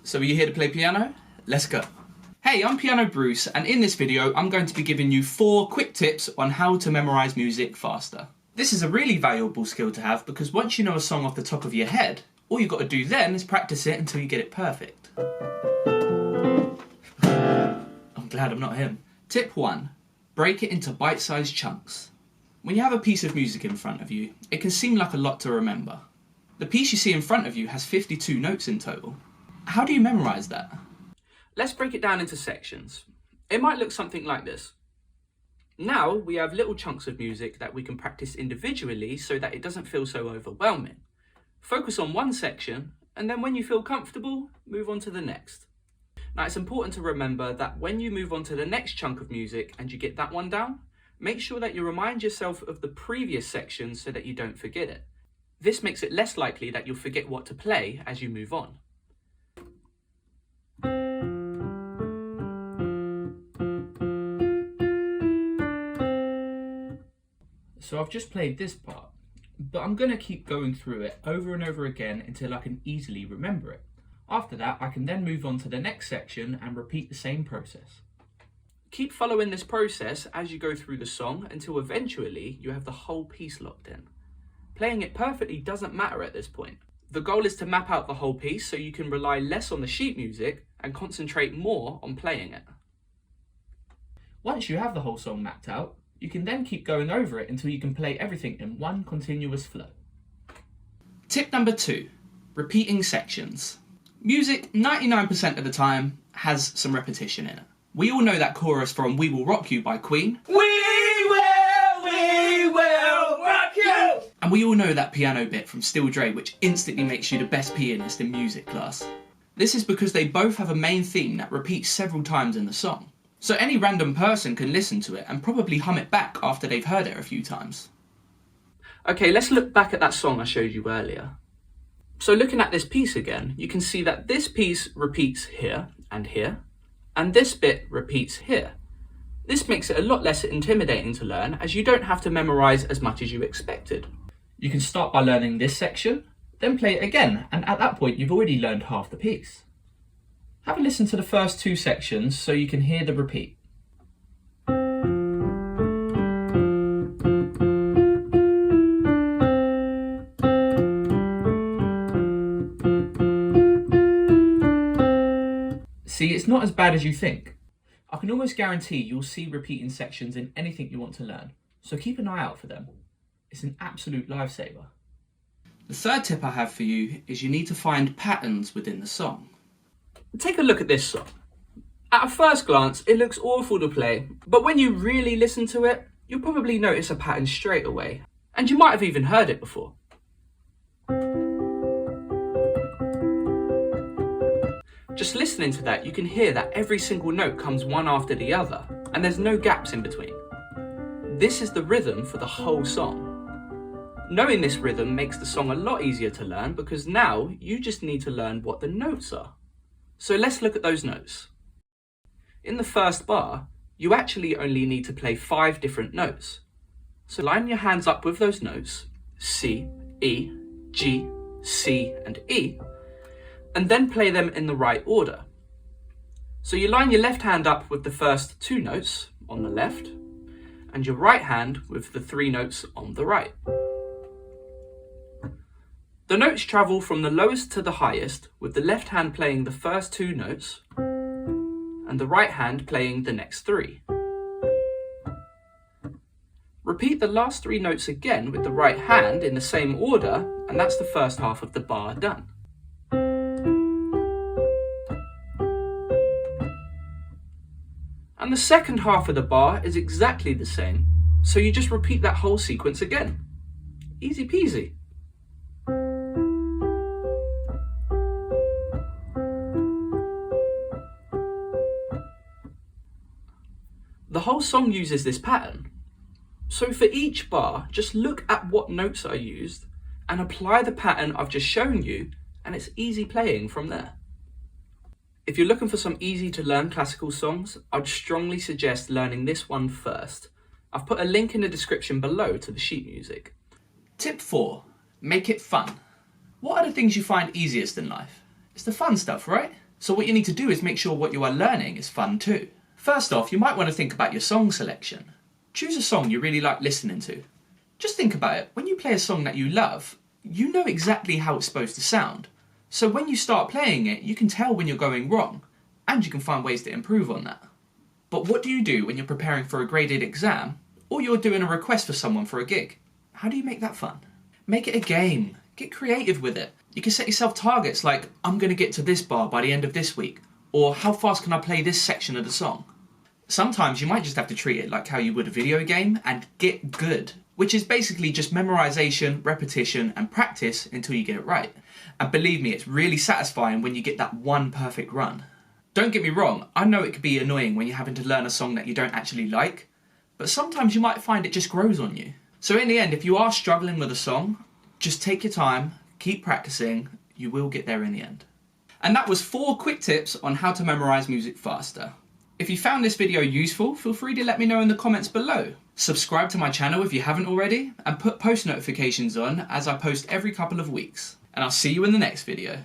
So are you here to play piano? Let's go. Hey, I'm Piano Bruce, and in this video I'm going to be giving you 4 quick tips on how to memorise music faster. This is a really valuable skill to have because once you know a song off the top of your head, all you've got to do then is practice it until you get it perfect. I'm glad I'm not him. Tip 1. Break it into bite-sized chunks. When you have a piece of music in front of you, it can seem like a lot to remember. The piece you see in front of you has 52 notes in total. How do you memorise that? Let's break it down into sections. It might look something like this. Now we have little chunks of music that we can practice individually so that it doesn't feel so overwhelming. Focus on one section, and then when you feel comfortable, move on to the next. Now it's important to remember that when you move on to the next chunk of music and you get that one down, make sure that you remind yourself of the previous section so that you don't forget it. This makes it less likely that you'll forget what to play as you move on. So I've just played this part, but I'm going to keep going through it over and over again until I can easily remember it. After that, I can then move on to the next section and repeat the same process. Keep following this process as you go through the song until eventually you have the whole piece locked in. Playing it perfectly doesn't matter at this point. The goal is to map out the whole piece so you can rely less on the sheet music and concentrate more on playing it. Once you have the whole song mapped out, you can then keep going over it until you can play everything in one continuous flow. Tip number 2, repeating sections. Music, 99% of the time, has some repetition in it. We all know that chorus from We Will Rock You by Queen. We will rock you! And we all know that piano bit from Still Dre, which instantly makes you the best pianist in music class. This is because they both have a main theme that repeats several times in the song. So any random person can listen to it and probably hum it back after they've heard it a few times. Okay, let's look back at that song I showed you earlier. So looking at this piece again, you can see that this piece repeats here, and this bit repeats here. This makes it a lot less intimidating to learn as you don't have to memorise as much as you expected. You can start by learning this section, then play it again, and at that point you've already learned half the piece. Have a listen to the first 2 sections so you can hear the repeat. See, it's not as bad as you think. I can almost guarantee you'll see repeating sections in anything you want to learn, so keep an eye out for them. It's an absolute lifesaver. The third tip I have for you is you need to find patterns within the song. Take a look at this song. At a first glance, it looks awful to play, but when you really listen to it, you'll probably notice a pattern straight away, and you might have even heard it before. Just listening to that, you can hear that every single note comes one after the other, and there's no gaps in between. This is the rhythm for the whole song. Knowing this rhythm makes the song a lot easier to learn because now you just need to learn what the notes are. So let's look at those notes. In the first bar, you actually only need to play 5 different notes. So line your hands up with those notes, C, E, G, C, and E, and then play them in the right order. So you line your left hand up with the first 2 notes on the left, and your right hand with the 3 notes on the right. The notes travel from the lowest to the highest, with the left hand playing the first 2 notes, and the right hand playing the next 3. Repeat the last 3 notes again with the right hand in the same order, and that's the first half of the bar done. And the second half of the bar is exactly the same, so you just repeat that whole sequence again. Easy peasy. The whole song uses this pattern. So for each bar, just look at what notes are used and apply the pattern I've just shown you, and it's easy playing from there. If you're looking for some easy to learn classical songs, I'd strongly suggest learning this one first. I've put a link in the description below to the sheet music. Tip 4, make it fun. What are the things you find easiest in life? It's the fun stuff, right? So what you need to do is make sure what you are learning is fun too. First off, you might want to think about your song selection. Choose a song you really like listening to. Just think about it, when you play a song that you love, you know exactly how it's supposed to sound. So when you start playing it, you can tell when you're going wrong, and you can find ways to improve on that. But what do you do when you're preparing for a graded exam, or you're doing a request for someone for a gig? How do you make that fun? Make it a game. Get creative with it. You can set yourself targets like, I'm going to get to this bar by the end of this week, or how fast can I play this section of the song? Sometimes you might just have to treat it like how you would a video game and get good, which is basically just memorization, repetition, and practice until you get it right. And believe me, it's really satisfying when you get that one perfect run. Don't get me wrong, I know it could be annoying when you're having to learn a song that you don't actually like, but sometimes you might find it just grows on you. So in the end, if you are struggling with a song, just take your time, keep practicing, you will get there in the end. And that was 4 quick tips on how to memorize music faster. If you found this video useful, feel free to let me know in the comments below. Subscribe to my channel if you haven't already, and put post notifications on as I post every couple of weeks. And I'll see you in the next video.